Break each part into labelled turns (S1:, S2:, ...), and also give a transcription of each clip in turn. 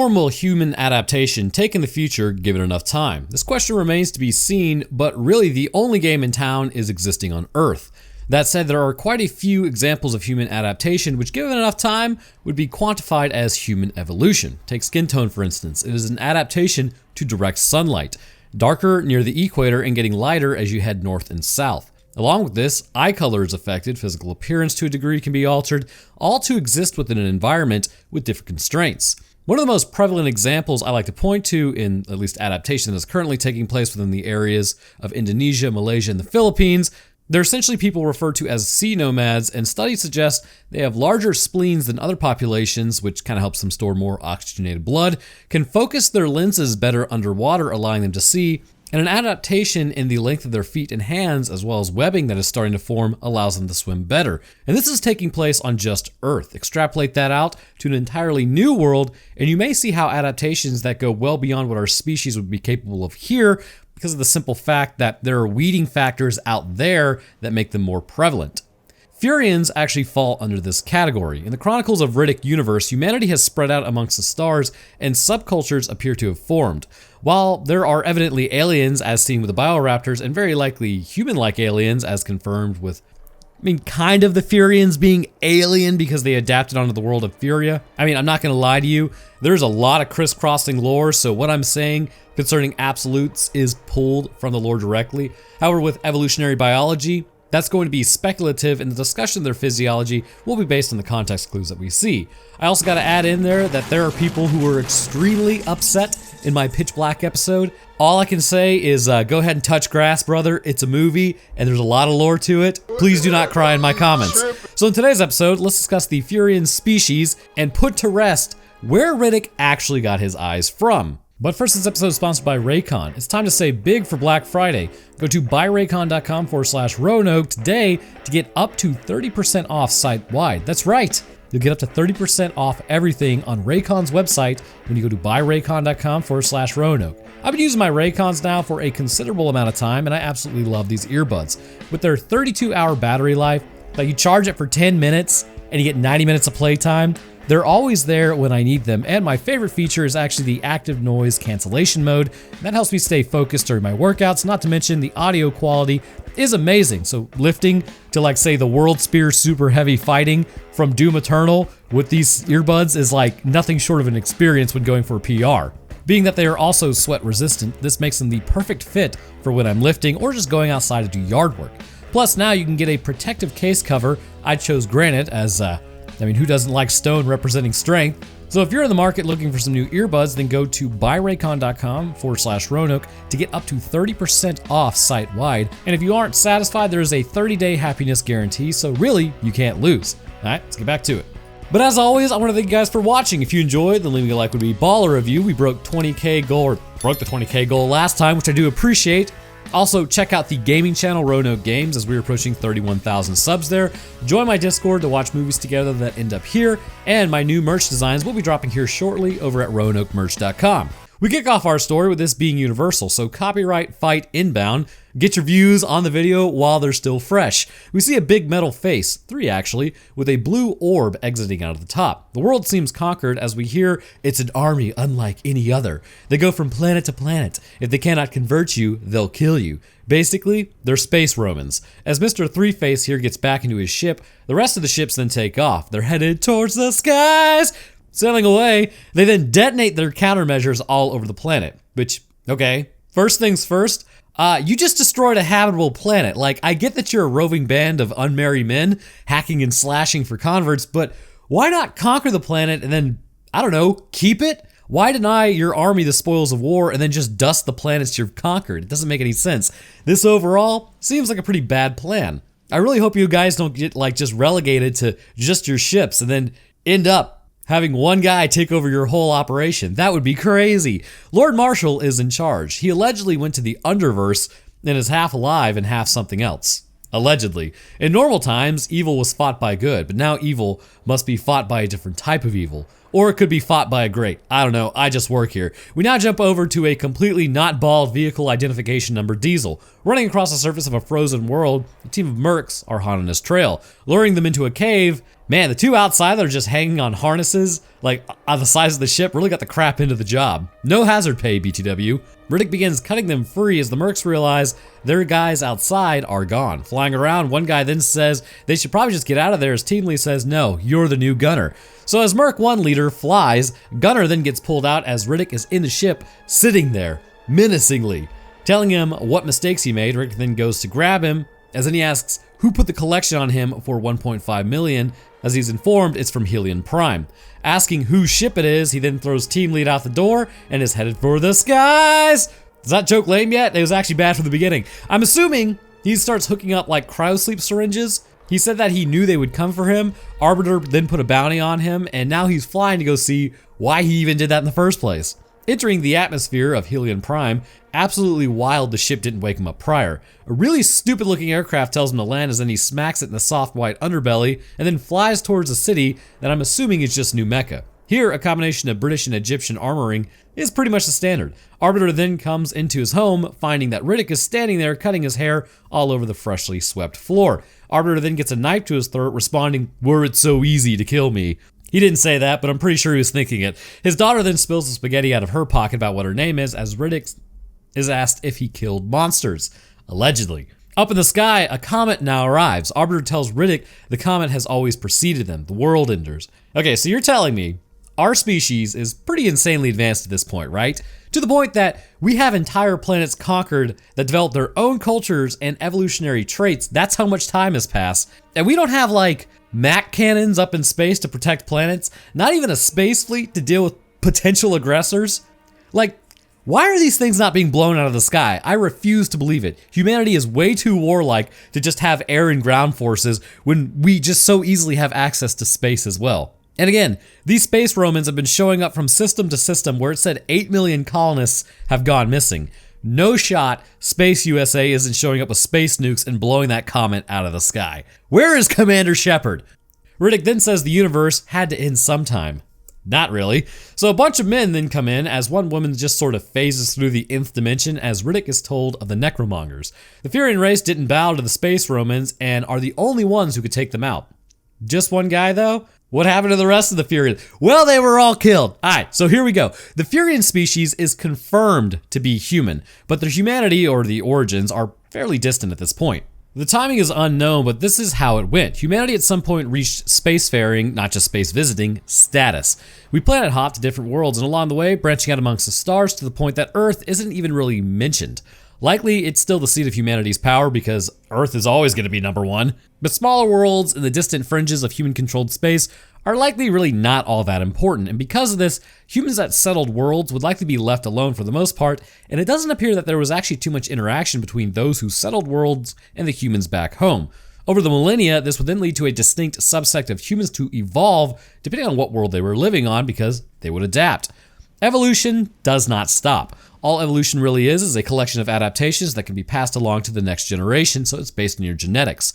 S1: form will human adaptation take in the future given enough time? This question remains to be seen, but really the only game in town is existing on Earth. That said, there are quite a few examples of human adaptation which, given enough time, would be quantified as human evolution. Take skin tone for instance. It is an adaptation to direct sunlight. Darker near the equator and getting lighter as you head north and south. Along with this, eye color is affected, physical appearance to a degree can be altered, all to exist within an environment with different constraints. One of the most prevalent examples I like to point to in at least adaptation that is currently taking place within the areas of Indonesia, Malaysia, and the Philippines. They're essentially people referred to as sea nomads, and studies suggest they have larger spleens than other populations, which kind of helps them store more oxygenated blood, can focus their lenses better underwater, allowing them to see, and an adaptation in the length of their feet and hands, as well as webbing that is starting to form, allows them to swim better. And this is taking place on just Earth. Extrapolate that out to an entirely new world, and you may see how adaptations that go well beyond what our species would be capable of here, because of the simple fact that there are weeding factors out there that make them more prevalent. Furians actually fall under this category. In the Chronicles of Riddick universe, humanity has spread out amongst the stars and subcultures appear to have formed. While there are evidently aliens as seen with the Bioraptors and very likely human-like aliens as confirmed with, kind of the Furians being alien because they adapted onto the world of Furia. I'm not gonna lie to you, there's a lot of crisscrossing lore, so what I'm saying concerning absolutes is pulled from the lore directly. However, with evolutionary biology, that's going to be speculative, and the discussion of their physiology will be based on the context clues that we see. I also gotta add in there that there are people who were extremely upset in my Pitch Black episode. All I can say is go ahead and touch grass, brother. It's a movie, and there's a lot of lore to it. Please do not cry in my comments. So in today's episode, let's discuss the Furian species and put to rest where Riddick actually got his eyes from. But first, this episode is sponsored by Raycon. It's time to save big for Black Friday. Go to buyraycon.com/Roanoke today to get up to 30% off site-wide. That's right. You'll get up to 30% off everything on Raycon's website when you go to buyraycon.com/Roanoke. I've been using my Raycons now for a considerable amount of time, and I absolutely love these earbuds. With their 32-hour battery life, like you charge it for 10 minutes and you get 90 minutes of playtime, they're always there when I need them, and my favorite feature is actually the active noise cancellation mode. That helps me stay focused during my workouts, not to mention the audio quality is amazing. So lifting to like say the World Spear Super Heavy Fighting from Doom Eternal with these earbuds is like nothing short of an experience when going for a PR. Being that they are also sweat resistant, this makes them the perfect fit for when I'm lifting or just going outside to do yard work. Plus now you can get a protective case cover. I chose granite as who doesn't like stone representing strength? So if you're in the market looking for some new earbuds, then go to buyraycon.com/Roanoke to get up to 30% off site-wide. And if you aren't satisfied, there is a 30-day happiness guarantee, so really, you can't lose. All right, let's get back to it. But as always, I want to thank you guys for watching. If you enjoyed, then leaving a like would be baller of you. We broke the 20K goal last time, which I do appreciate. Also, check out the gaming channel Roanoke Games as we're approaching 31,000 subs there. Join my Discord to watch movies together that end up here, and my new merch designs will be dropping here shortly over at roanokemerch.com. We kick off our story with this being universal, so copyright fight inbound. Get your views on the video while they're still fresh. We see a big metal face, 3 actually, with a blue orb exiting out of the top. The world seems conquered as we hear it's an army unlike any other. They go from planet to planet. If they cannot convert you, they'll kill you. Basically, they're space Romans. As Mr. Three-Face here gets back into his ship, the rest of the ships then take off. They're headed towards the skies. Sailing away, they then detonate their countermeasures all over the planet. Which, okay, first things first, you just destroyed a habitable planet. Like, I get that you're a roving band of unmarried men hacking and slashing for converts, but why not conquer the planet and then, I don't know, keep it? Why deny your army the spoils of war and then just dust the planets you've conquered? It doesn't make any sense. This overall seems like a pretty bad plan. I really hope you guys don't get like just relegated to just your ships and then end up having one guy take over your whole operation. That would be crazy. Lord Marshall is in charge. He allegedly went to the Underverse and is half alive and half something else. Allegedly. In normal times, evil was fought by good, but now evil must be fought by a different type of evil. Or it could be fought by a great. I don't know, I just work here. We now jump over to a completely not bald vehicle identification number Diesel. Running across the surface of a frozen world, a team of mercs are hot on his trail, luring them into a cave. Man, the two outside that are just hanging on harnesses, like on the size of the ship, really got the crap into the job. No hazard pay, BTW. Riddick begins cutting them free as the mercs realize their guys outside are gone. Flying around, one guy then says they should probably just get out of there as Team Lead says, no, you're the new gunner. So as Merc 1 leader flies, Gunner then gets pulled out as Riddick is in the ship, sitting there, menacingly. Telling him what mistakes he made, Riddick then goes to grab him, as then he asks who put the collection on him for 1.5 million, as he's informed it's from Helion Prime. Asking whose ship it is, he then throws Team Lead out the door and is headed for the skies! Is that joke lame yet? It was actually bad from the beginning. I'm assuming he starts hooking up like cryosleep syringes. He said that he knew they would come for him. Arbiter then put a bounty on him, and now he's flying to go see why he even did that in the first place. Entering the atmosphere of Helion Prime, absolutely wild the ship didn't wake him up prior. A really stupid looking aircraft tells him to land as then he smacks it in the soft white underbelly and then flies towards a city that I'm assuming is just New Mecca. Here, a combination of British and Egyptian armoring is pretty much the standard. Arbiter then comes into his home, finding that Riddick is standing there cutting his hair all over the freshly swept floor. Arbiter then gets a knife to his throat, responding, "Were it so easy to kill me." He didn't say that, but I'm pretty sure he was thinking it. His daughter then spills the spaghetti out of her pocket about what her name is, as Riddick is asked if he killed monsters. Allegedly. Up in the sky, a comet now arrives. Arbiter tells Riddick the comet has always preceded them, the world enders. Okay, so you're telling me our species is pretty insanely advanced at this point, right? To the point that we have entire planets conquered that develop their own cultures and evolutionary traits. That's how much time has passed. And we don't have like Mac cannons up in space to protect planets, not even a space fleet to deal with potential aggressors. Like, why are these things not being blown out of the sky? I refuse to believe it. Humanity is way too warlike to just have air and ground forces when we just so easily have access to space as well. And again, these space Romans have been showing up from system to system where it said 8 million colonists have gone missing. No shot Space USA isn't showing up with space nukes and blowing that comet out of the sky. Where is Commander Shepard? Riddick then says the universe had to end sometime. Not really. So a bunch of men then come in as one woman just sort of phases through the nth dimension as Riddick is told of the Necromongers. The Furian race didn't bow to the space Romans and are the only ones who could take them out. Just one guy though? What happened to the rest of the Furian? Well, they were all killed. Alright, so here we go. The Furian species is confirmed to be human, but their humanity or the origins are fairly distant at this point. The timing is unknown, but this is how it went. Humanity at some point reached spacefaring, not just space visiting, status. We planet hopped to different worlds and along the way branching out amongst the stars to the point that Earth isn't even really mentioned. Likely, it's still the seat of humanity's power because Earth is always going to be number one. But smaller worlds in the distant fringes of human-controlled space are likely really not all that important. And because of this, humans at settled worlds would likely be left alone for the most part, and it doesn't appear that there was actually too much interaction between those who settled worlds and the humans back home. Over the millennia, this would then lead to a distinct subsect of humans to evolve depending on what world they were living on because they would adapt. Evolution does not stop. All evolution really is a collection of adaptations that can be passed along to the next generation, so it's based on your genetics.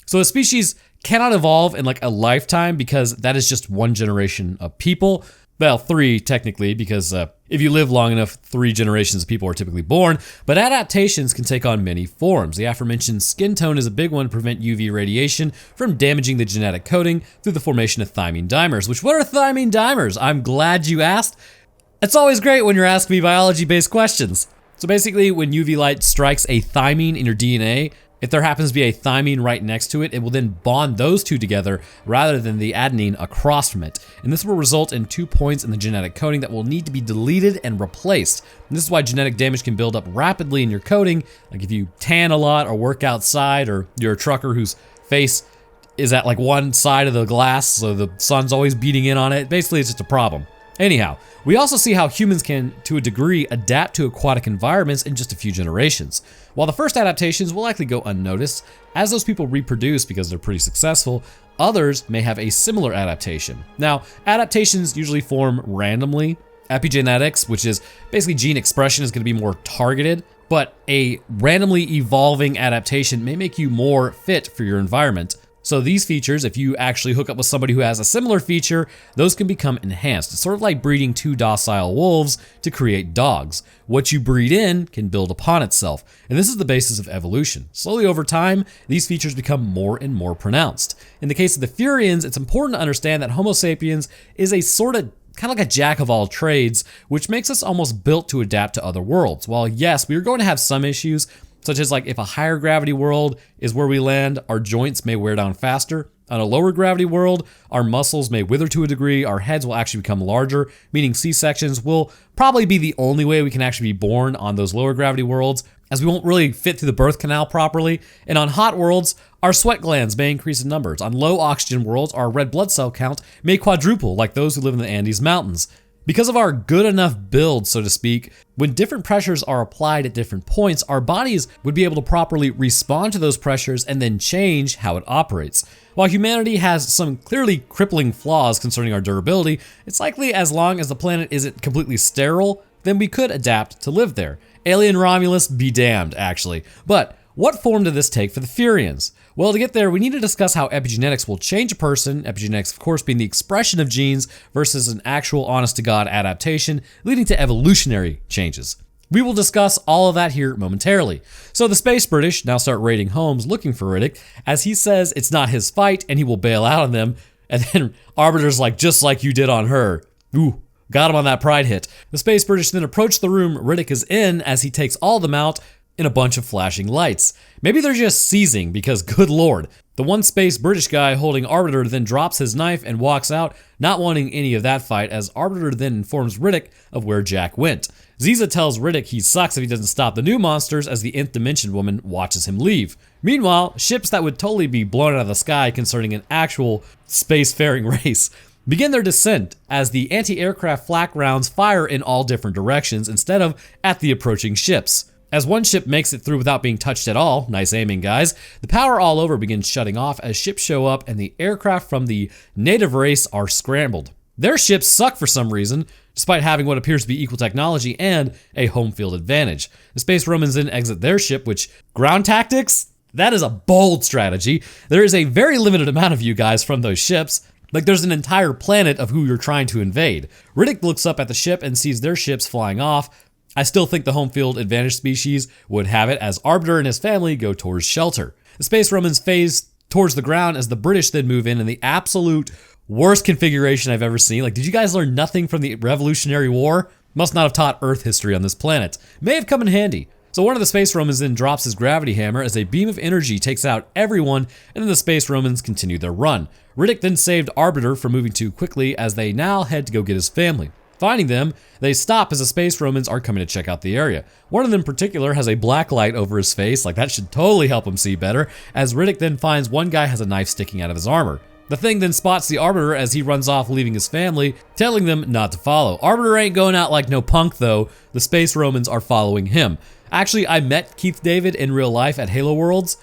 S1: So a species cannot evolve in like a lifetime because that is just one generation of people. Well, 3 technically, because if you live long enough, 3 generations of people are typically born, but adaptations can take on many forms. The aforementioned skin tone is a big one to prevent UV radiation from damaging the genetic coding through the formation of thymine dimers. Which, what are thymine dimers? I'm glad you asked. It's always great when you're asking me biology-based questions. So basically, when UV light strikes a thymine in your DNA, if there happens to be a thymine right next to it, it will then bond those two together rather than the adenine across from it. And this will result in 2 points in the genetic coding that will need to be deleted and replaced. And this is why genetic damage can build up rapidly in your coding. Like if you tan a lot or work outside, or you're a trucker whose face is at like one side of the glass, so the sun's always beating in on it. Basically, it's just a problem. Anyhow, we also see how humans can, to a degree, adapt to aquatic environments in just a few generations. While the first adaptations will likely go unnoticed, as those people reproduce because they're pretty successful, others may have a similar adaptation. Now, adaptations usually form randomly. Epigenetics, which is basically gene expression, is going to be more targeted, but a randomly evolving adaptation may make you more fit for your environment. So these features, if you actually hook up with somebody who has a similar feature, those can become enhanced. It's sort of like breeding two docile wolves to create dogs. What you breed in can build upon itself, and this is the basis of evolution. Slowly over time, these features become more and more pronounced. In the case of the Furians, it's important to understand that Homo sapiens is a sort of kind of like a jack of all trades, which makes us almost built to adapt to other worlds. While yes, we are going to have some issues, such as like if a higher gravity world is where we land, our joints may wear down faster. On a lower gravity world, our muscles may wither to a degree, our heads will actually become larger, meaning C-sections will probably be the only way we can actually be born on those lower gravity worlds, as we won't really fit through the birth canal properly. And on hot worlds, our sweat glands may increase in numbers. On low oxygen worlds, our red blood cell count may quadruple, like those who live in the Andes Mountains. Because of our good enough build, so to speak, when different pressures are applied at different points, our bodies would be able to properly respond to those pressures and then change how it operates. While humanity has some clearly crippling flaws concerning our durability, it's likely as long as the planet isn't completely sterile, then we could adapt to live there. Alien Romulus be damned, actually. But what form did this take for the Furians? Well, to get there, we need to discuss how epigenetics will change a person, epigenetics of course being the expression of genes versus an actual honest-to-God adaptation, leading to evolutionary changes. We will discuss all of that here momentarily. So the Space British now start raiding homes looking for Riddick, as he says it's not his fight and he will bail out on them, and then Arbiter's like, just like you did on her. Ooh. Got him on that pride hit. The Space British then approach the room Riddick is in as he takes all of them out in a bunch of flashing lights. Maybe they're just seizing because good lord. The one Space British guy holding Arbiter then drops his knife and walks out, not wanting any of that fight, as Arbiter then informs Riddick of where Jack went. Ziza tells Riddick he sucks if he doesn't stop the new monsters as the Nth Dimension woman watches him leave. Meanwhile, ships that would totally be blown out of the sky concerning an actual spacefaring race begin their descent as the anti-aircraft flak rounds fire in all different directions instead of at the approaching ships. As one ship makes it through without being touched at all, nice aiming guys, the power all over begins shutting off as ships show up and the aircraft from the native race are scrambled. Their ships suck for some reason, despite having what appears to be equal technology and a home field advantage. The Space Romans then exit their ship, which, ground tactics? That is a bold strategy. There is a very limited amount of you guys from those ships. Like there's an entire planet of who you're trying to invade. Riddick looks up at the ship and sees their ships flying off. I still think the home field advantage species would have it as Arbiter and his family go towards shelter. The Space Romans phase towards the ground as the British then move in the absolute worst configuration I've ever seen. Like, did you guys learn nothing from the Revolutionary War? Must not have taught Earth history on this planet. May have come in handy. So one of the Space Romans then drops his gravity hammer as a beam of energy takes out everyone, and then the Space Romans continue their run. Riddick then saved Arbiter from moving too quickly as they now head to go get his family. Finding them, they stop as the Space Romans are coming to check out the area. One of them in particular has a black light over his face, like that should totally help him see better, as Riddick then finds one guy has a knife sticking out of his armor. The Thing then spots the Arbiter as he runs off leaving his family, telling them not to follow. Arbiter ain't going out like no punk though, the Space Romans are following him. Actually, I met Keith David in real life at Halo Worlds.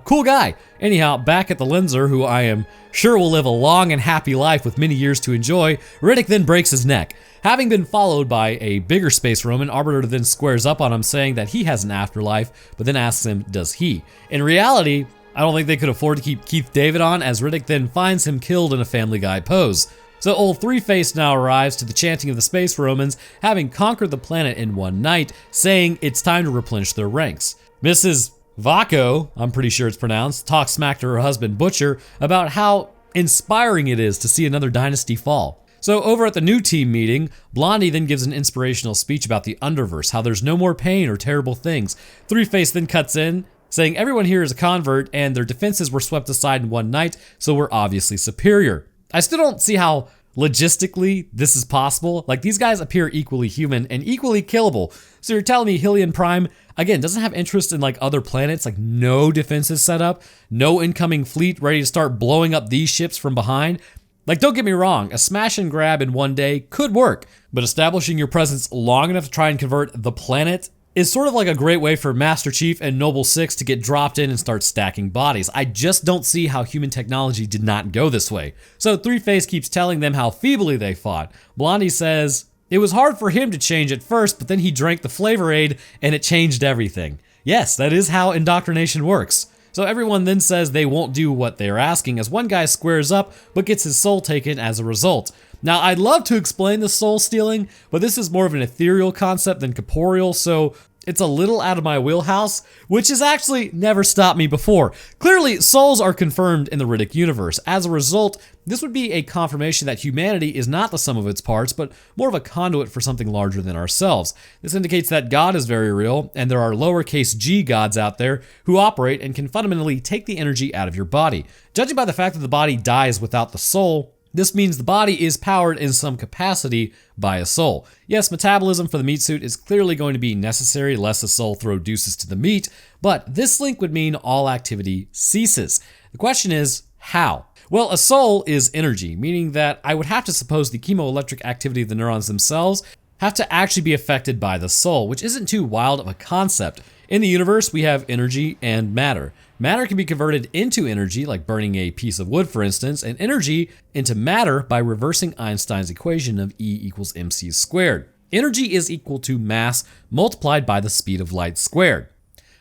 S1: Cool guy. Anyhow, back at the Lenser, who I am sure will live a long and happy life with many years to enjoy, Riddick then breaks his neck. Having been followed by a bigger Space Roman, Arbiter then squares up on him saying that he has an afterlife, but then asks him, does he? In reality, I don't think they could afford to keep Keith David on, as Riddick then finds him killed in a Family Guy pose. So old Three-Face now arrives to the chanting of the Space Romans, having conquered the planet in one night, saying it's time to replenish their ranks. Mrs. Vaco, I'm pretty sure it's pronounced, talks smack to her husband Butcher about how inspiring it is to see another dynasty fall. So over at the new team meeting, Blondie then gives an inspirational speech about the Underverse, how there's no more pain or terrible things. Three-Face then cuts in, saying everyone here is a convert and their defenses were swept aside in one night, so we're obviously superior. I still don't see how logistically this is possible. Like, these guys appear equally human and equally killable. So you're telling me Hylian Prime, again, doesn't have interest in like other planets, like no defenses set up, no incoming fleet ready to start blowing up these ships from behind? Like, don't get me wrong, a smash and grab in one day could work, but establishing your presence long enough to try and convert the planet is sort of like a great way for Master Chief and Noble Six to get dropped in and start stacking bodies. I just don't see how human technology did not go this way. So Three-Face keeps telling them how feebly they fought. Blondie says, it was hard for him to change at first, but then he drank the flavor aid and it changed everything. Yes, that is how indoctrination works. So everyone then says they won't do what they're asking, as one guy squares up but gets his soul taken as a result. Now, I'd love to explain the soul stealing, but this is more of an ethereal concept than corporeal, so it's a little out of my wheelhouse, which has actually never stopped me before. Clearly, souls are confirmed in the Riddick universe. As a result, this would be a confirmation that humanity is not the sum of its parts, but more of a conduit for something larger than ourselves. This indicates that God is very real, and there are lowercase g gods out there who operate and can fundamentally take the energy out of your body. Judging by the fact that the body dies without the soul, this means the body is powered in some capacity by a soul. Yes, metabolism for the meat suit is clearly going to be necessary lest the soul throw deuces to the meat, but this link would mean all activity ceases. The question is, how? Well, a soul is energy, meaning that I would have to suppose the chemoelectric activity of the neurons themselves have to actually be affected by the soul, which isn't too wild of a concept. In the universe, we have energy and matter. Matter can be converted into energy, like burning a piece of wood, for instance, and energy into matter by reversing Einstein's equation of E equals mc squared. Energy is equal to mass multiplied by the speed of light squared.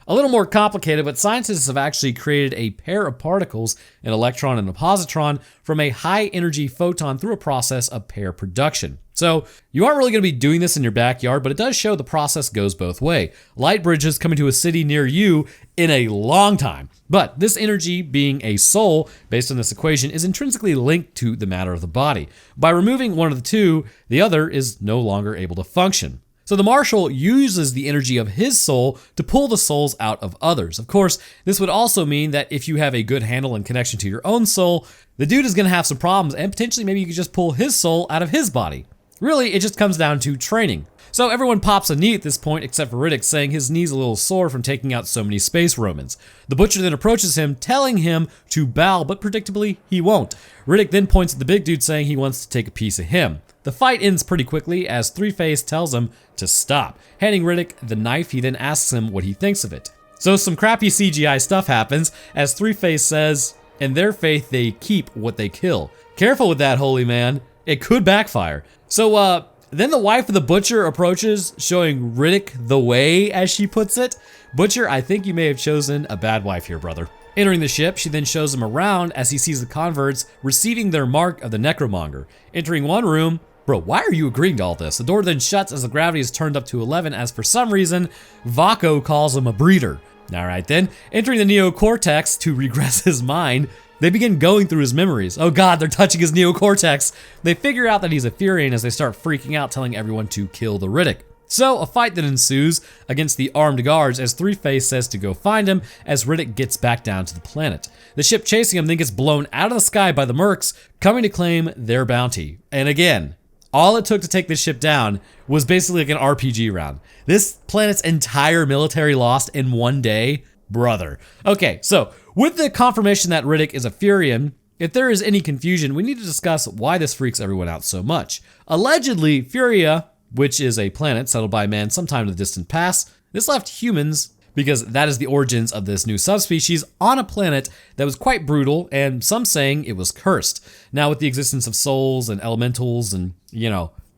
S1: A little more complicated, but scientists have actually created a pair of particles, an electron and a positron, from a high-energy photon through a process of pair production. So you aren't really going to be doing this in your backyard, but it does show the process goes both ways. Light bridges coming to a city near you in a long time. But this energy, being a soul, based on this equation, is intrinsically linked to the matter of the body. By removing one of the two, the other is no longer able to function. So the marshal uses the energy of his soul to pull the souls out of others. Of course, this would also mean that if you have a good handle and connection to your own soul, the dude is going to have some problems, and potentially maybe you could just pull his soul out of his body. Really, it just comes down to training. So everyone pops a knee at this point except for Riddicks, saying his knee's a little sore from taking out so many space Romans. The butcher then approaches him, telling him to bow, but predictably, he won't. Riddick then points at the big dude, saying he wants to take a piece of him. The fight ends pretty quickly as Three-Face tells him to stop. Handing Riddick the knife, he then asks him what he thinks of it. So some crappy CGI stuff happens as Three-Face says, in their faith they keep what they kill. Careful with that, holy man. It could backfire. So then the wife of the butcher approaches, showing Riddick the way, as she puts it. Butcher, I think you may have chosen a bad wife here, brother. Entering the ship, she then shows him around as he sees the converts receiving their mark of the Necromonger. Entering one room, bro, why are you agreeing to all this? The door then shuts as the gravity is turned up to 11, as for some reason, Vaco calls him a breeder. Alright then, entering the neocortex to regress his mind, they begin going through his memories. Oh god, they're touching his neocortex. They figure out that he's a Furian as they start freaking out, telling everyone to kill the Riddick. So a fight then ensues against the armed guards as Three-Face says to go find him as Riddick gets back down to the planet. The ship chasing him then gets blown out of the sky by the mercs, coming to claim their bounty. And again, all it took to take this ship down was basically like an RPG round. This planet's entire military lost in one day? Brother. Okay, so with the confirmation that Riddick is a Furian, if there is any confusion, we need to discuss why this freaks everyone out so much. Allegedly, Furia, which is a planet settled by man sometime in the distant past, this left humans, because that is the origins of this new subspecies, on a planet that was quite brutal, and some saying it was cursed. Now with the existence of souls and elementals and,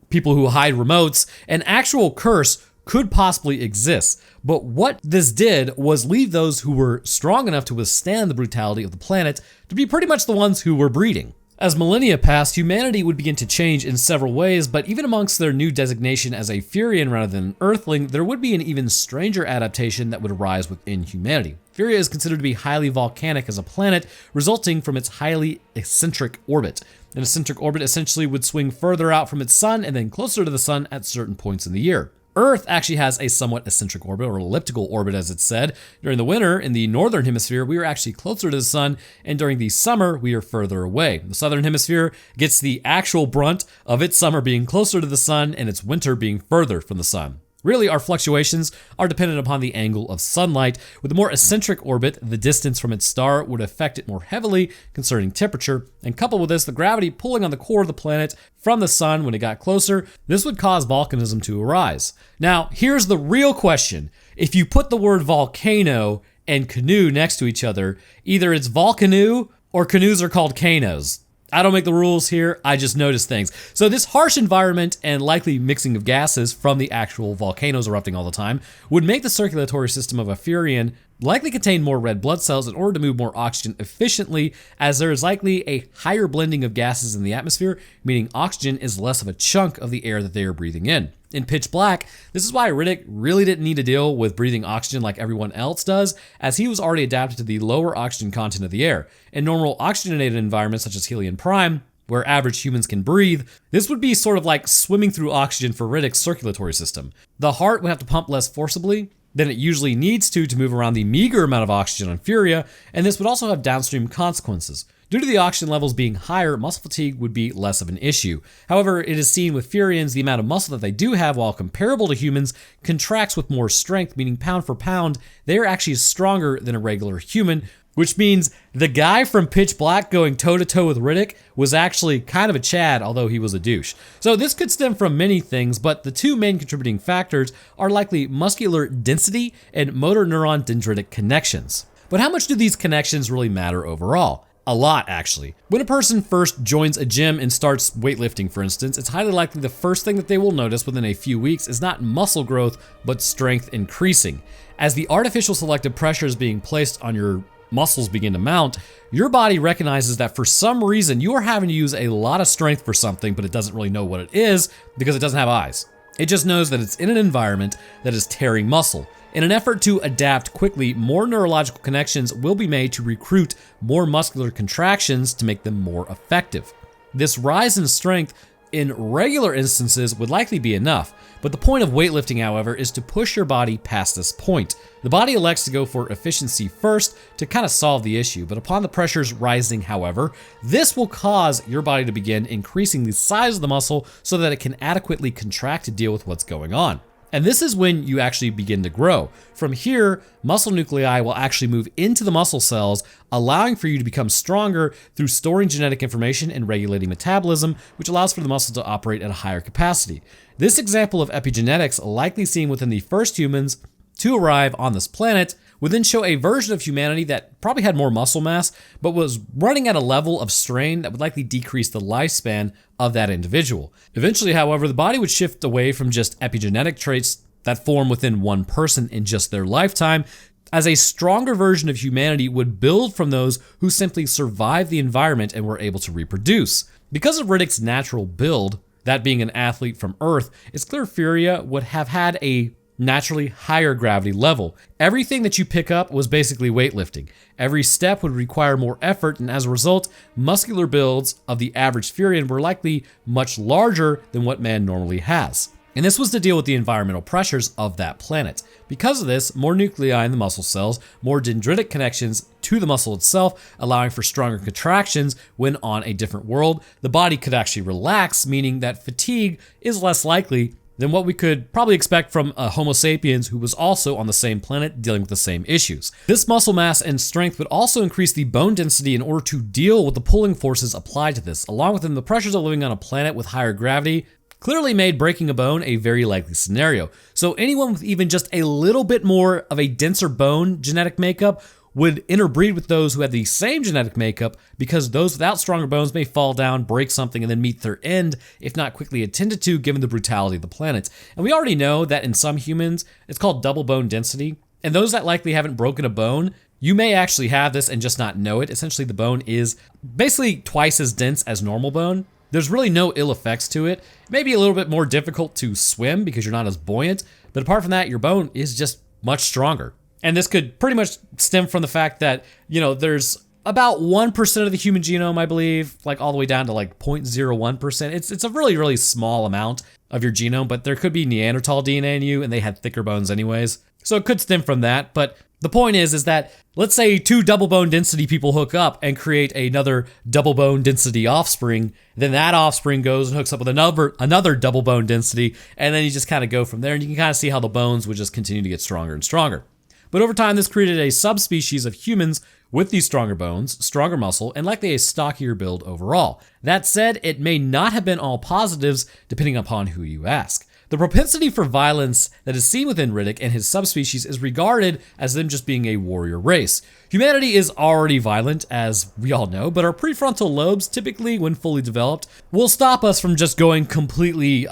S1: people who hide remotes, an actual curse could possibly exist. But what this did was leave those who were strong enough to withstand the brutality of the planet to be pretty much the ones who were breeding. As millennia passed, humanity would begin to change in several ways, but even amongst their new designation as a Furian rather than an Earthling, there would be an even stranger adaptation that would arise within humanity. Furia is considered to be highly volcanic as a planet, resulting from its highly eccentric orbit. An eccentric orbit essentially would swing further out from its sun and then closer to the sun at certain points in the year. Earth actually has a somewhat eccentric orbit, or elliptical orbit as it's said. During the winter, in the northern hemisphere, we are actually closer to the sun, and during the summer, we are further away. The southern hemisphere gets the actual brunt of its summer being closer to the sun and its winter being further from the sun. Really, our fluctuations are dependent upon the angle of sunlight. With a more eccentric orbit, the distance from its star would affect it more heavily concerning temperature, and coupled with this, the gravity pulling on the core of the planet from the sun when it got closer, this would cause volcanism to arise. Now, here's the real question. If you put the word volcano and canoe next to each other, either it's volcanoe or canoes are called canos. I don't make the rules here, I just notice things. So this harsh environment and likely mixing of gases from the actual volcanoes erupting all the time would make the circulatory system of a Furian likely contain more red blood cells in order to move more oxygen efficiently, as there is likely a higher blending of gases in the atmosphere, meaning oxygen is less of a chunk of the air that they are breathing in. In pitch black, this is why Riddick really didn't need to deal with breathing oxygen like everyone else does, as he was already adapted to the lower oxygen content of the air. In normal oxygenated environments such as Helion Prime, where average humans can breathe, this would be sort of like swimming through oxygen for Riddick's circulatory system. The heart would have to pump less forcibly than it usually needs to move around the meager amount of oxygen on Furia, and this would also have downstream consequences. Due to the oxygen levels being higher, muscle fatigue would be less of an issue. However, it is seen with Furians, the amount of muscle that they do have, while comparable to humans, contracts with more strength, meaning pound for pound, they are actually stronger than a regular human, which means the guy from Pitch Black going toe-to-toe with Riddick was actually kind of a Chad, although he was a douche. So this could stem from many things, but the two main contributing factors are likely muscular density and motor neuron dendritic connections. But how much do these connections really matter overall? A lot, actually. When a person first joins a gym and starts weightlifting, for instance, it's highly likely the first thing that they will notice within a few weeks is not muscle growth, but strength increasing. As the artificial selective pressure is being placed on your muscles begin to mount, your body recognizes that for some reason you are having to use a lot of strength for something, but it doesn't really know what it is because it doesn't have eyes. It just knows that it's in an environment that is tearing muscle. In an effort to adapt quickly, more neurological connections will be made to recruit more muscular contractions to make them more effective. This rise in strength in regular instances would likely be enough, but the point of weightlifting, however, is to push your body past this point. The body elects to go for efficiency first to kind of solve the issue, but upon the pressures rising, however, this will cause your body to begin increasing the size of the muscle so that it can adequately contract to deal with what's going on. And this is when you actually begin to grow. From here, muscle nuclei will actually move into the muscle cells, allowing for you to become stronger through storing genetic information and regulating metabolism, which allows for the muscle to operate at a higher capacity. This example of epigenetics, likely seen within the first humans to arrive on this planet, would then show a version of humanity that probably had more muscle mass, but was running at a level of strain that would likely decrease the lifespan of that individual. Eventually, however, the body would shift away from just epigenetic traits that form within one person in just their lifetime, as a stronger version of humanity would build from those who simply survived the environment and were able to reproduce. Because of Riddick's natural build, that being an athlete from Earth, it's clear Furia would have had a naturally higher gravity level. Everything that you pick up was basically weightlifting. Every step would require more effort, and as a result, muscular builds of the average Furian were likely much larger than what man normally has. And this was to deal with the environmental pressures of that planet. Because of this, more nuclei in the muscle cells, more dendritic connections to the muscle itself, allowing for stronger contractions when on a different world, the body could actually relax, meaning that fatigue is less likely than what we could probably expect from a Homo sapiens who was also on the same planet dealing with the same issues. This muscle mass and strength would also increase the bone density in order to deal with the pulling forces applied to this, along with the pressures of living on a planet with higher gravity clearly made breaking a bone a very likely scenario. So anyone with even just a little bit more of a denser bone genetic makeup would interbreed with those who had the same genetic makeup, because those without stronger bones may fall down, break something, and then meet their end if not quickly attended to given the brutality of the planet. And we already know that in some humans, it's called double bone density, and those that likely haven't broken a bone, you may actually have this and just not know it. Essentially, the bone is basically twice as dense as normal bone. There's really no ill effects to it. It may be a little bit more difficult to swim because you're not as buoyant, but apart from that, your bone is just much stronger. And this could pretty much stem from the fact that, there's about 1% of the human genome, I believe, like all the way down to like 0.01%. It's a really, really small amount of your genome, but there could be Neanderthal DNA in you and they had thicker bones anyways. So it could stem from that, but the point is that let's say two double bone density people hook up and create another double bone density offspring, then that offspring goes and hooks up with another double bone density, and then you just kind of go from there, and you can kind of see how the bones would just continue to get stronger and stronger. But over time, this created a subspecies of humans with these stronger bones, stronger muscle, and likely a stockier build overall. That said, it may not have been all positives depending upon who you ask. The propensity for violence that is seen within Riddick and his subspecies is regarded as them just being a warrior race. Humanity is already violent, as we all know, but our prefrontal lobes, typically when fully developed, will stop us from just going completely,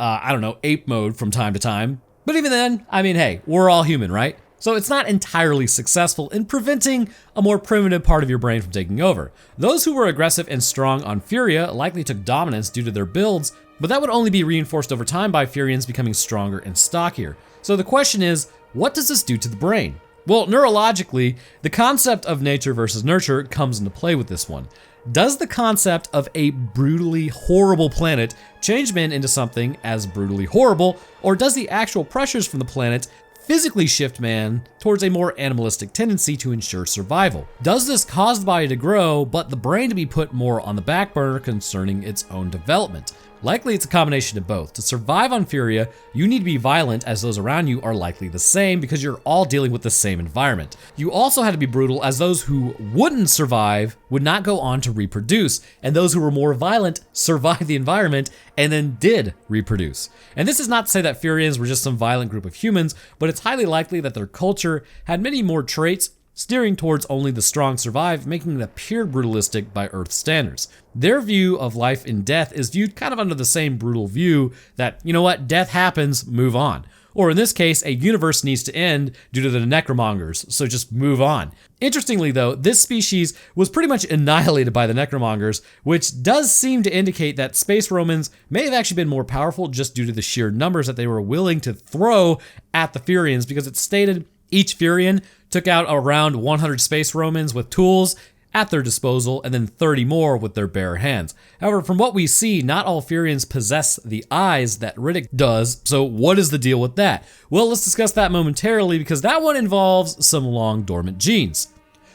S1: ape mode from time to time. But even then, hey, we're all human, right? so it's not entirely successful in preventing a more primitive part of your brain from taking over. Those who were aggressive and strong on Furia likely took dominance due to their builds, but that would only be reinforced over time by Furians becoming stronger and stockier. So the question is, what does this do to the brain? Well, neurologically, the concept of nature versus nurture comes into play with this one. Does the concept of a brutally horrible planet change men into something as brutally horrible, or does the actual pressures from the planet physically shift man towards a more animalistic tendency to ensure survival? Does this cause the body to grow, but the brain to be put more on the back burner concerning its own development? Likely it's a combination of both. To survive on Furia, you need to be violent as those around you are likely the same because you're all dealing with the same environment. You also had to be brutal as those who wouldn't survive would not go on to reproduce, and those who were more violent survived the environment and then did reproduce. And this is not to say that Furians were just some violent group of humans, but it's highly likely that their culture had many more traits steering towards only the strong survive, making it appear brutalistic by Earth standards. Their view of life and death is viewed kind of under the same brutal view that, you know what, death happens, move on. Or in this case, a universe needs to end due to the Necromongers, so just move on. Interestingly though, this species was pretty much annihilated by the Necromongers, which does seem to indicate that space Romans may have actually been more powerful just due to the sheer numbers that they were willing to throw at the Furians, because it's stated each Furian took out around 100 space Romans with tools at their disposal, and then 30 more with their bare hands. However, from what we see, not all Furians possess the eyes that Riddick does, so what is the deal with that? Well, let's discuss that momentarily, because that one involves some long dormant genes.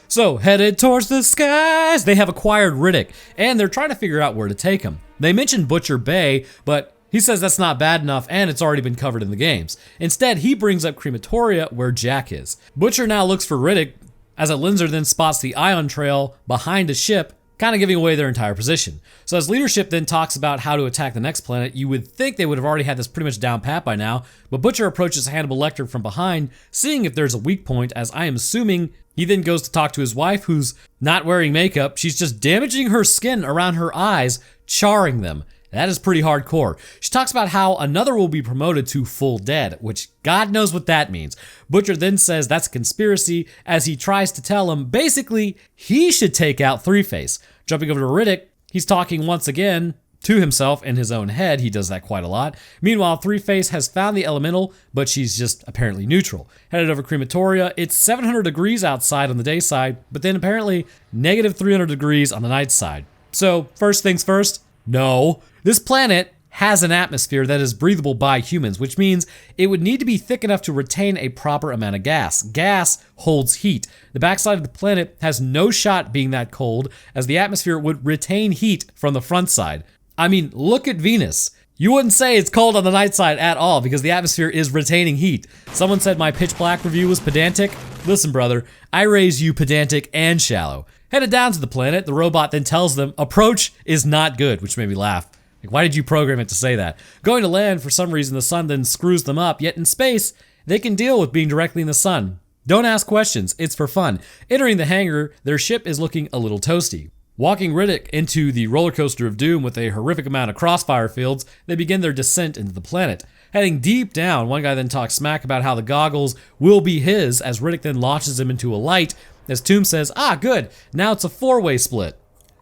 S1: So, headed towards the skies, they have acquired Riddick, and they're trying to figure out where to take him. They mentioned Butcher Bay, but he says that's not bad enough and it's already been covered in the games. Instead, he brings up Crematoria where Jack is. Butcher now looks for Riddick as a Linzer then spots the ion trail behind a ship, kind of giving away their entire position. So as leadership then talks about how to attack the next planet, you would think they would have already had this pretty much down pat by now, but Butcher approaches Hannibal Lecter from behind, seeing if there's a weak point, as I am assuming he then goes to talk to his wife, who's not wearing makeup. She's just damaging her skin around her eyes, charring them. That is pretty hardcore. She talks about how another will be promoted to full dead, which God knows what that means. Butcher then says that's a conspiracy as he tries to tell him basically he should take out Three-Face. Jumping over to Riddick, he's talking once again to himself in his own head. He does that quite a lot. Meanwhile, Three-Face has found the elemental, but she's just apparently neutral. Headed over Crematoria, it's 700 degrees outside on the day side, but then apparently negative 300 degrees on the night side. So first things first, no. This planet has an atmosphere that is breathable by humans, which means it would need to be thick enough to retain a proper amount of gas. Gas holds heat. The backside of the planet has no shot being that cold, as the atmosphere would retain heat from the front side. I mean, look at Venus. You wouldn't say it's cold on the night side at all because the atmosphere is retaining heat. Someone said my pitch black review was pedantic. Listen, brother, I raise you pedantic and shallow. Headed down to the planet, the robot then tells them approach is not good, which made me laugh. Like, why did you program it to say that? Going to land, for some reason, the sun then screws them up, yet in space, they can deal with being directly in the sun. Don't ask questions, it's for fun. Entering the hangar, their ship is looking a little toasty. Walking Riddick into the roller coaster of doom with a horrific amount of crossfire fields, they begin their descent into the planet. Heading deep down, one guy then talks smack about how the goggles will be his as Riddick then launches him into a light, as Tomb says, good, now it's a four-way split.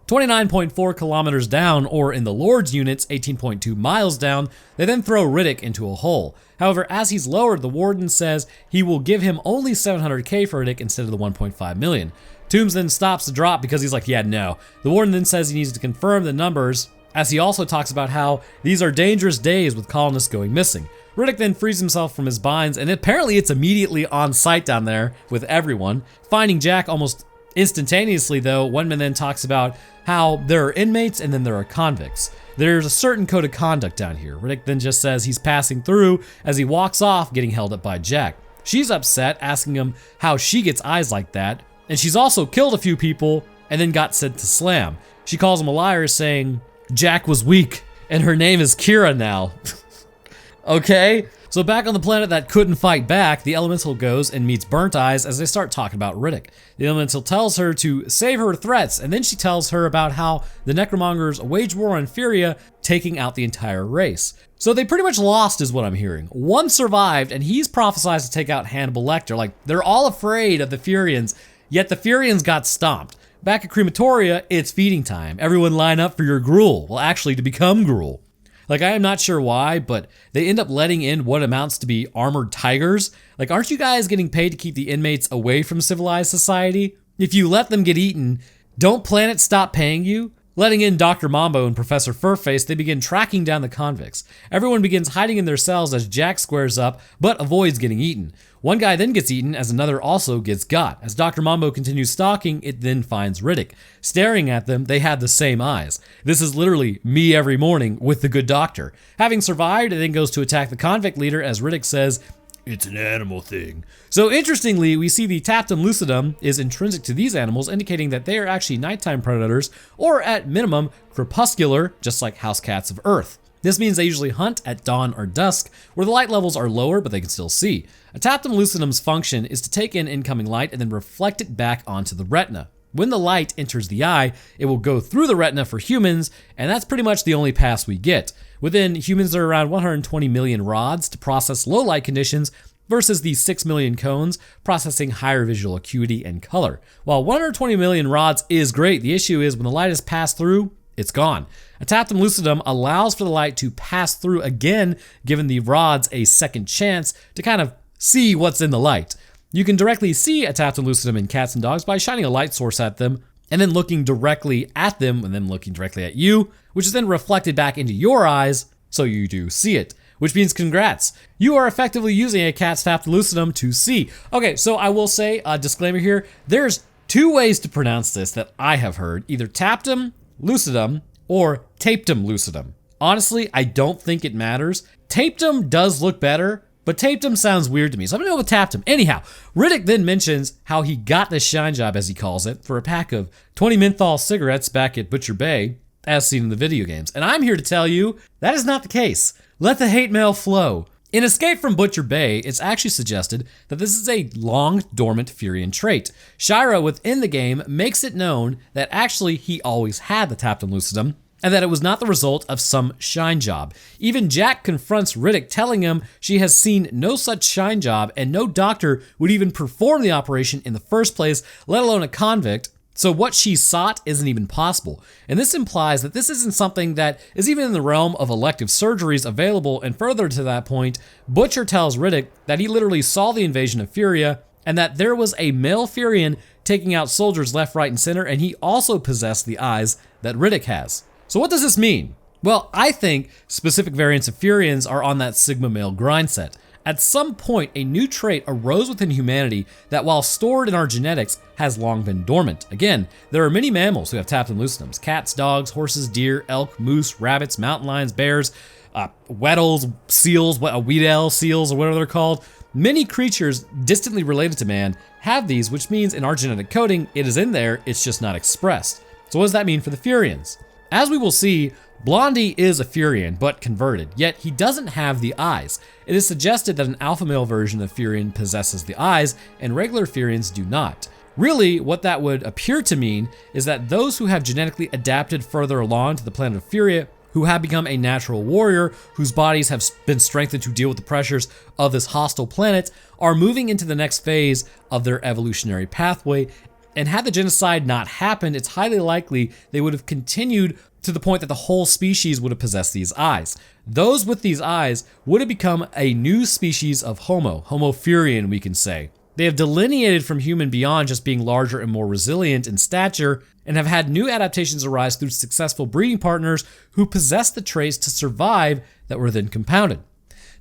S1: 29.4 kilometers down, or in the Lord's units, 18.2 miles down, they then throw Riddick into a hole. However, as he's lowered, the Warden says he will give him only 700k for Riddick instead of the 1.5 million. Toombs then stops the drop because he's like, yeah, no. The Warden then says he needs to confirm the numbers, as he also talks about how these are dangerous days with colonists going missing. Riddick then frees himself from his binds, and apparently it's immediately on site down there with everyone. Finding Jack almost instantaneously though, Wenman then talks about how there are inmates and then there are convicts. There's a certain code of conduct down here. Riddick then just says he's passing through as he walks off, getting held up by Jack. She's upset, asking him how she gets eyes like that, and she's also killed a few people and then got sent to Slam. She calls him a liar, saying Jack was weak and her name is Kira now. okay? So back on the planet that couldn't fight back, the Elemental goes and meets Burnt Eyes as they start talking about Riddick. The Elemental tells her to save her threats, and then she tells her about how the Necromongers wage war on Furia, taking out the entire race. So they pretty much lost is what I'm hearing. One survived, and he's prophesized to take out Hannibal Lecter. Like, they're all afraid of the Furians, yet the Furians got stomped. Back at Crematoria, it's feeding time. Everyone line up for your gruel. Well, actually, to become gruel. Like, I am not sure why, but they end up letting in what amounts to be armored tigers. Like, aren't you guys getting paid to keep the inmates away from civilized society? If you let them get eaten, don't planets stop paying you? Letting in Dr. Mambo and Professor Furface, they begin tracking down the convicts. Everyone begins hiding in their cells as Jack squares up, but avoids getting eaten. One guy then gets eaten as another also gets got. As Dr. Mambo continues stalking, it then finds Riddick. Staring at them, they have the same eyes. This is literally me every morning with the good doctor. Having survived, it then goes to attack the convict leader as Riddick says, "It's an animal thing." So interestingly, we see the tapetum lucidum is intrinsic to these animals, indicating that they are actually nighttime predators, or at minimum, crepuscular, just like house cats of Earth. This means they usually hunt at dawn or dusk, where the light levels are lower, but they can still see. A tapetum lucidum's function is to take in incoming light and then reflect it back onto the retina. When the light enters the eye, it will go through the retina for humans, and that's pretty much the only pass we get. Within humans, there are around 120 million rods to process low light conditions, versus the 6 million cones processing higher visual acuity and color. While 120 million rods is great, the issue is when the light is passed through, it's gone. A tapetum lucidum allows for the light to pass through again, giving the rods a second chance to kind of see what's in the light. You can directly see a tapetum lucidum in cats and dogs by shining a light source at them, and then looking directly at them, and then looking directly at you, which is then reflected back into your eyes, so you do see it. Which means congrats. You are effectively using a cat's tapetum lucidum to see. Okay, so I will say, a disclaimer here, there's two ways to pronounce this that I have heard, either tapetum lucidum or tapetum lucidum. Honestly, I don't think it matters. Tapetum does look better, but tapetum sounds weird to me, so I'm gonna go with tapetum. Anyhow, Riddick then mentions how he got this shine job, as he calls it, for a pack of 20 menthol cigarettes back at Butcher Bay, as seen in the video games. And I'm here to tell you, that is not the case. Let the hate mail flow. In Escape from Butcher Bay, it's actually suggested that this is a long dormant Furian trait. Shira within the game makes it known that actually he always had the tapetum lucidum, and that it was not the result of some shine job. Even Jack confronts Riddick, telling him she has seen no such shine job and no doctor would even perform the operation in the first place, let alone a convict. So what she sought isn't even possible. And this implies that this isn't something that is even in the realm of elective surgeries available, and further to that point, Butcher tells Riddick that he literally saw the invasion of Furia, and that there was a male Furian taking out soldiers left, right, and center, and he also possessed the eyes that Riddick has. So what does this mean? Well, I think specific variants of Furians are on that Sigma male grind set. At some point, a new trait arose within humanity that, while stored in our genetics, has long been dormant. Again, there are many mammals who have tapetum lucidums: cats, dogs, horses, deer, elk, moose, rabbits, mountain lions, bears, weddles, seals, weedell seals, or whatever they're called. Many creatures distantly related to man have these, which means in our genetic coding, it is in there, it's just not expressed. So what does that mean for the Furians? As we will see, Blondie is a Furian, but converted, yet he doesn't have the eyes. It is suggested that an alpha male version of Furian possesses the eyes, and regular Furians do not. Really, what that would appear to mean is that those who have genetically adapted further along to the planet of Furia, who have become a natural warrior, whose bodies have been strengthened to deal with the pressures of this hostile planet, are moving into the next phase of their evolutionary pathway. And had the genocide not happened, it's highly likely they would have continued to the point that the whole species would have possessed these eyes. Those with these eyes would have become a new species of Homo Furian, we can say. They have delineated from human beyond just being larger and more resilient in stature, and have had new adaptations arise through successful breeding partners who possess the traits to survive that were then compounded.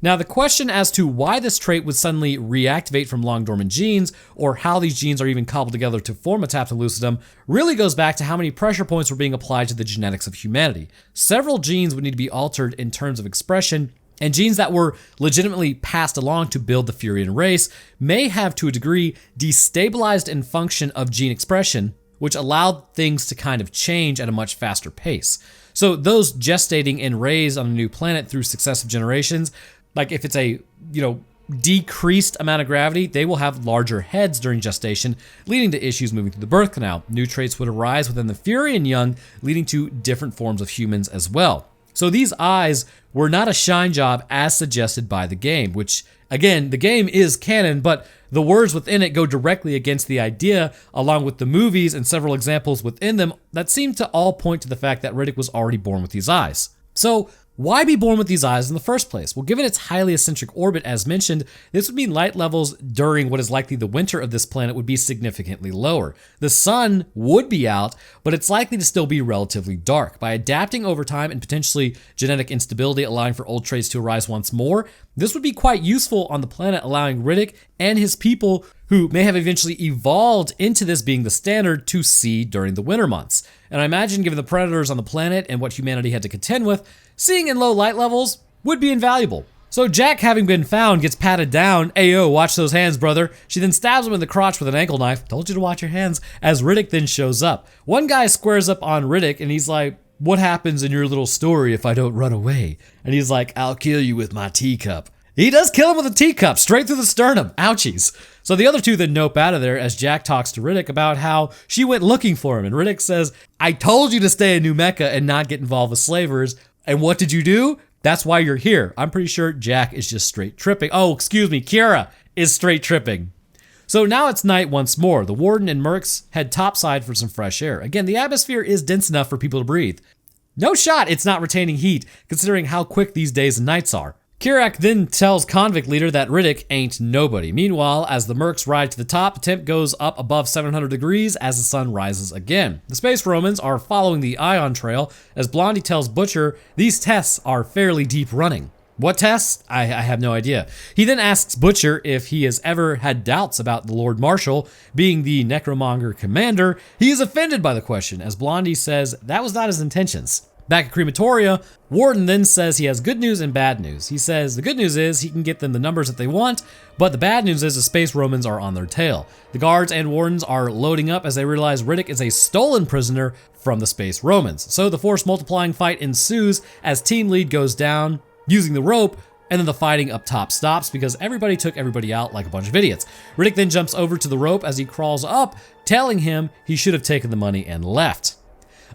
S1: Now, the question as to why this trait would suddenly reactivate from long dormant genes, or how these genes are even cobbled together to form a tapetum lucidum, really goes back to how many pressure points were being applied to the genetics of humanity. Several genes would need to be altered in terms of expression, and genes that were legitimately passed along to build the Furian race may have, to a degree, destabilized in function of gene expression, which allowed things to kind of change at a much faster pace. So those gestating and raised on a new planet through successive generations, Like if it's a, decreased amount of gravity, they will have larger heads during gestation, leading to issues moving through the birth canal. New traits would arise within the Furian young, leading to different forms of humans as well. So these eyes were not a shine job as suggested by the game, which, again, the game is canon, but the words within it go directly against the idea, along with the movies and several examples within them that seem to all point to the fact that Riddick was already born with these eyes. So why be born with these eyes in the first place? Well, given its highly eccentric orbit, as mentioned, this would mean light levels during what is likely the winter of this planet would be significantly lower. The sun would be out, but it's likely to still be relatively dark. By adapting over time and potentially genetic instability allowing for old traits to arise once more, this would be quite useful on the planet, allowing Riddick and his people, who may have eventually evolved into this being the standard, to see during the winter months. And I imagine, given the predators on the planet and what humanity had to contend with, seeing in low light levels would be invaluable. So Jack, having been found, gets patted down. Ayo, watch those hands, brother. She then stabs him in the crotch with an ankle knife. Told you to watch your hands. As Riddick then shows up. One guy squares up on Riddick and he's like, "What happens in your little story if I don't run away?" And he's like, "I'll kill you with my teacup." He does kill him with a teacup, straight through the sternum. Ouchies. So the other two then nope out of there as Jack talks to Riddick about how she went looking for him. And Riddick says, "I told you to stay in New Mecca and not get involved with slavers. And what did you do? That's why you're here." I'm pretty sure Jack is just straight tripping. Oh, excuse me, Kira is straight tripping. So now it's night once more. The Warden and Mercs head topside for some fresh air. Again, the atmosphere is dense enough for people to breathe. No shot it's not retaining heat, considering how quick these days and nights are. Kirak then tells Convict leader that Riddick ain't nobody. Meanwhile, as the Mercs ride to the top, the temp goes up above 700 degrees as the sun rises again. The Space Romans are following the Ion Trail as Blondie tells Butcher these tests are fairly deep running. What tests? I have no idea. He then asks Butcher if he has ever had doubts about the Lord Marshal being the Necromonger commander. He is offended by the question as Blondie says that was not his intentions. Back at Crematoria, Warden then says he has good news and bad news. He says the good news is he can get them the numbers that they want, but the bad news is the Space Romans are on their tail. The guards and Wardens are loading up as they realize Riddick is a stolen prisoner from the Space Romans. So the force multiplying fight ensues as team lead goes down using the rope, and then the fighting up top stops because everybody took everybody out like a bunch of idiots. Riddick then jumps over to the rope as he crawls up, telling him he should have taken the money and left.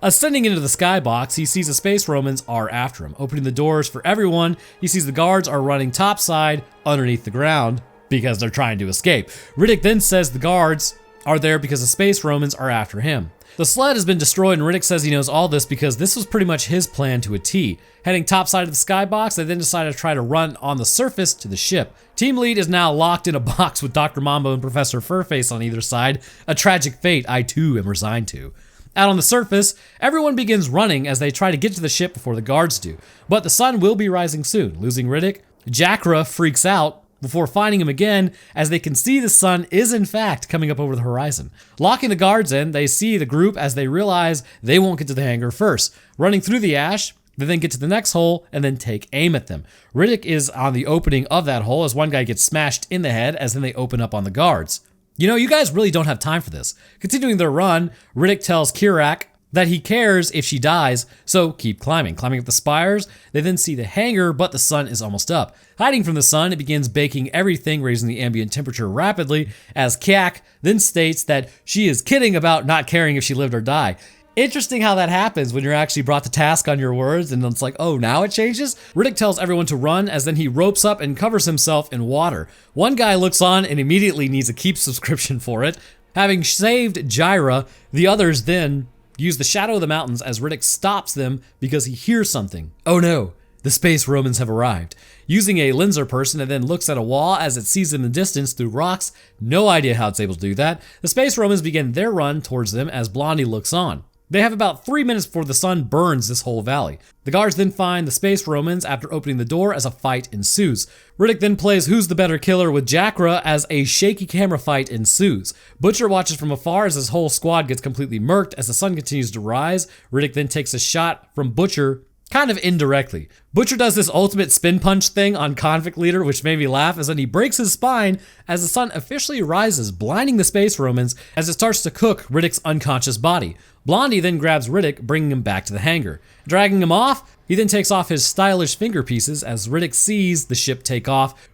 S1: Ascending into the skybox, he sees the Space Romans are after him. Opening the doors for everyone, he sees the guards are running topside underneath the ground because they're trying to escape. Riddick then says the guards are there because the Space Romans are after him. The sled has been destroyed and Riddick says he knows all this because this was pretty much his plan to a T. Heading topside of the skybox, they then decide to try to run on the surface to the ship. Team lead is now locked in a box with Dr. Mambo and Professor Furface on either side, a tragic fate I too am resigned to. Out on the surface, everyone begins running as they try to get to the ship before the guards do. But the sun will be rising soon. Losing Riddick, Jakra freaks out before finding him again as they can see the sun is in fact coming up over the horizon. Locking the guards in, they see the group as they realize they won't get to the hangar first. Running through the ash, they then get to the next hole and then take aim at them. Riddick is on the opening of that hole as one guy gets smashed in the head as then they open up on the guards. You know, you guys really don't have time for this. Continuing their run, Riddick tells Kirak that he cares if she dies, so keep climbing. Climbing up the spires, they then see the hangar, but the sun is almost up. Hiding from the sun, it begins baking everything, raising the ambient temperature rapidly, as Kiak then states that she is kidding about not caring if she lived or died. Interesting how that happens when you're actually brought to task on your words and it's like, oh, now it changes? Riddick tells everyone to run as then he ropes up and covers himself in water. One guy looks on and immediately needs a keep subscription for it. Having saved Jyra, the others then use the shadow of the mountains as Riddick stops them because he hears something. Oh no, the Space Romans have arrived. Using a lenser person, it then looks at a wall as it sees in the distance through rocks. No idea how it's able to do that. The Space Romans begin their run towards them as Blondie looks on. They have about 3 minutes before the sun burns this whole valley. The guards then find the Space Romans after opening the door as a fight ensues. Riddick then plays Who's the Better Killer with Jakra as a shaky camera fight ensues. Butcher watches from afar as his whole squad gets completely murked as the sun continues to rise. Riddick then takes a shot from Butcher, kind of indirectly. Butcher does this ultimate spin punch thing on Convict leader, which made me laugh, as then he breaks his spine as the sun officially rises, blinding the Space Romans as it starts to cook Riddick's unconscious body. Blondie then grabs Riddick, bringing him back to the hangar. Dragging him off, He then takes off his stylish finger pieces as Riddick sees the ship take off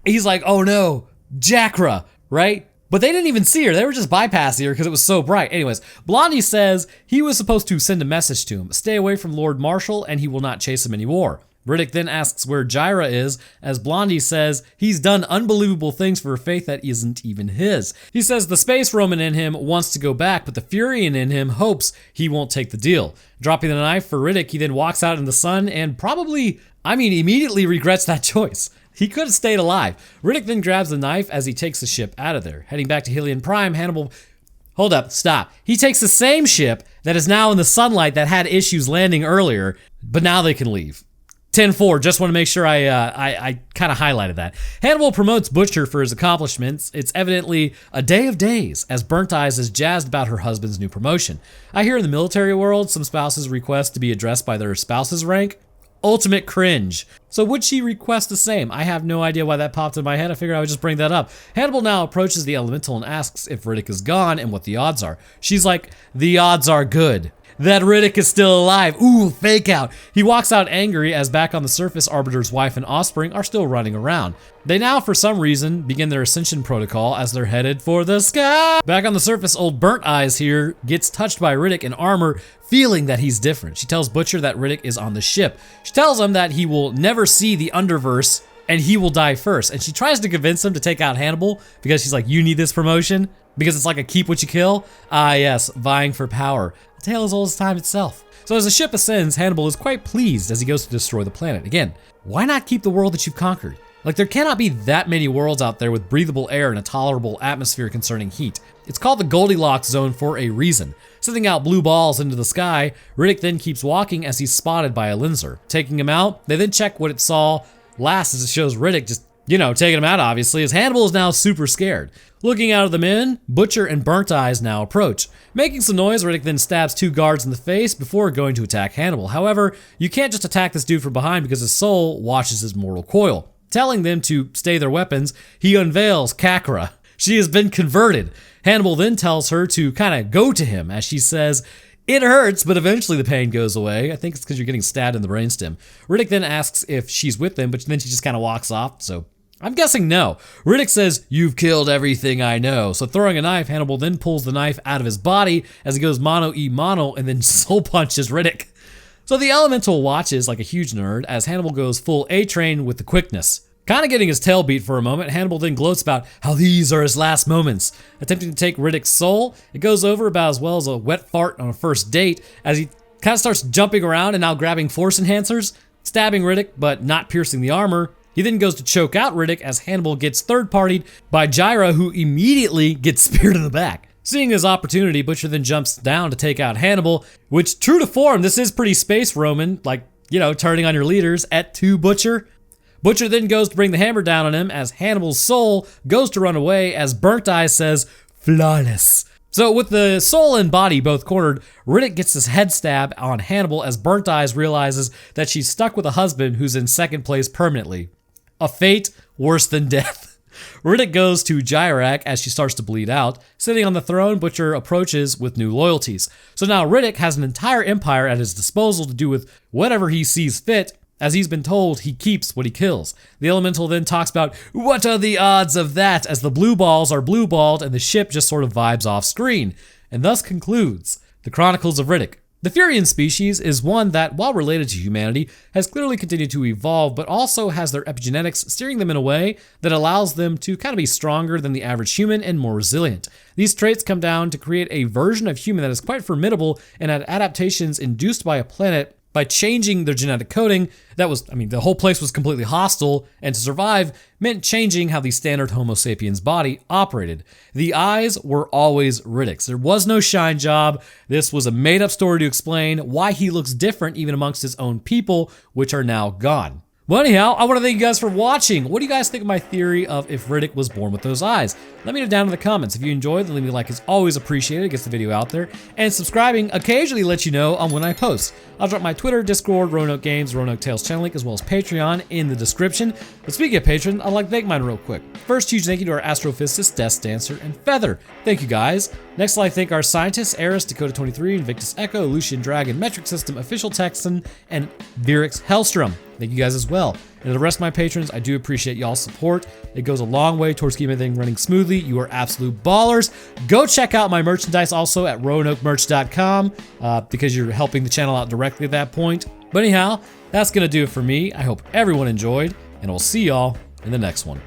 S1: he's like, oh no, Jakra, right? But they didn't even see her. They were just bypassing her because it was so bright. Anyways, Blondie says he was supposed to send a message to him. Stay away from Lord Marshall and he will not chase him anymore. Riddick then asks where Jaira is, as Blondie says he's done unbelievable things for a faith that isn't even his. He says the space Roman in him wants to go back, but the Furian in him hopes he won't take the deal. Dropping the knife for Riddick, he then walks out in the sun and immediately regrets that choice. He could have stayed alive. Riddick then grabs the knife as he takes the ship out of there. Heading back to Helion Prime, Hannibal... Hold up, stop. He takes the same ship that is now in the sunlight that had issues landing earlier, but now they can leave. 10-4, just want to make sure I kind of highlighted that. Hannibal promotes Butcher for his accomplishments. It's evidently a day of days, as Burnt Eyes is jazzed about her husband's new promotion. I hear in the military world, some spouses request to be addressed by their spouse's rank. Ultimate cringe. So would she request the same? I have no idea why that popped in my head. I figured I would just bring that up. Hannibal now approaches the elemental and asks if Riddick is gone and what the odds are. She's like, the odds are good that Riddick is still alive. Ooh, fake out. He walks out angry as back on the surface, Arbiter's wife and offspring are still running around. They now, for some reason, begin their ascension protocol as they're headed for the sky. Back on the surface, old Burnt Eyes here gets touched by Riddick in armor, feeling that he's different. She tells Butcher that Riddick is on the ship. She tells him that he will never see the Underverse and he will die first. And she tries to convince him to take out Hannibal because she's like, you need this promotion? Because it's like a keep what you kill? Ah yes, vying for power. A tale as old as time itself. So as the ship ascends, Hannibal is quite pleased as he goes to destroy the planet. Again, why not keep the world that you've conquered? Like, there cannot be that many worlds out there with breathable air and a tolerable atmosphere concerning heat. It's called the Goldilocks zone for a reason. Sending out blue balls into the sky, Riddick then keeps walking as he's spotted by a Linzer. Taking him out, they then check what it saw last as it shows Riddick just, taking him out obviously, as Hannibal is now super scared. Looking out of the men, Butcher and Burnt Eyes now approach. Making some noise, Riddick then stabs 2 guards in the face before going to attack Hannibal. However, you can't just attack this dude from behind because his soul watches his mortal coil. Telling them to stay their weapons, he unveils Kakra. She has been converted. Hannibal then tells her to kind of go to him as she says, it hurts, but eventually the pain goes away. I think it's because you're getting stabbed in the brainstem. Riddick then asks if she's with them, but then she just kind of walks off, so I'm guessing no. Riddick says, you've killed everything I know. So throwing a knife, Hannibal then pulls the knife out of his body as he goes mono and then soul punches Riddick. So the elemental watches like a huge nerd as Hannibal goes full A-train with the quickness. Kind of getting his tail beat for a moment, Hannibal then gloats about how these are his last moments. Attempting to take Riddick's soul, it goes over about as well as a wet fart on a first date as he kind of starts jumping around and now grabbing force enhancers, stabbing Riddick but not piercing the armor. He then goes to choke out Riddick as Hannibal gets third-partied by Jaira, who immediately gets speared in the back. Seeing his opportunity, Butcher then jumps down to take out Hannibal, which, true to form, this is pretty space Roman, like, turning on your leaders, et tu, Butcher. Butcher then goes to bring the hammer down on him as Hannibal's soul goes to run away as Burnt Eye says, flawless. So with the soul and body both cornered, Riddick gets his head stab on Hannibal as Burnt Eyes realizes that she's stuck with a husband who's in second place permanently. A fate worse than death. Riddick goes to Jairak as she starts to bleed out. Sitting on the throne, Butcher approaches with new loyalties. So now Riddick has an entire empire at his disposal to do with whatever he sees fit, as he's been told he keeps what he kills. The elemental then talks about, what are the odds of that, as the blue balls are blue-balled and the ship just sort of vibes off screen, and thus concludes the Chronicles of Riddick. The Furian species is one that, while related to humanity, has clearly continued to evolve, but also has their epigenetics steering them in a way that allows them to kind of be stronger than the average human and more resilient. These traits come down to create a version of human that is quite formidable and had adaptations induced by a planet by changing their genetic coding. That was, the whole place was completely hostile, and to survive meant changing how the standard Homo sapiens body operated. The eyes were always Riddicks. There was no shine job. This was a made-up story to explain why he looks different even amongst his own people, which are now gone. Well, anyhow, I want to thank you guys for watching. What do you guys think of my theory of if Riddick was born with those eyes? Let me know down in the comments. If you enjoyed, then leave me a like. It's always appreciated. It gets the video out there. And subscribing occasionally lets you know on when I post. I'll drop my Twitter, Discord, Roanoke Games, Roanoke Tales channel link, as well as Patreon in the description. But speaking of patrons, I'd like to thank mine real quick. First, huge thank you to our Astrophysicist, Death Dancer, and Feather. Thank you guys. Next, I'd like to thank our scientists, Eris, Dakota23, Invictus Echo, Lucian Dragon, Metric System, Official Texan, and Riddicks Hellstrom. Thank you guys as well. And to the rest of my patrons, I do appreciate y'all's support. It goes a long way towards keeping everything running smoothly. You are absolute ballers. Go check out my merchandise also at roanokemerch.com because you're helping the channel out directly at that point. But anyhow, that's going to do it for me. I hope everyone enjoyed, and I'll see y'all in the next one.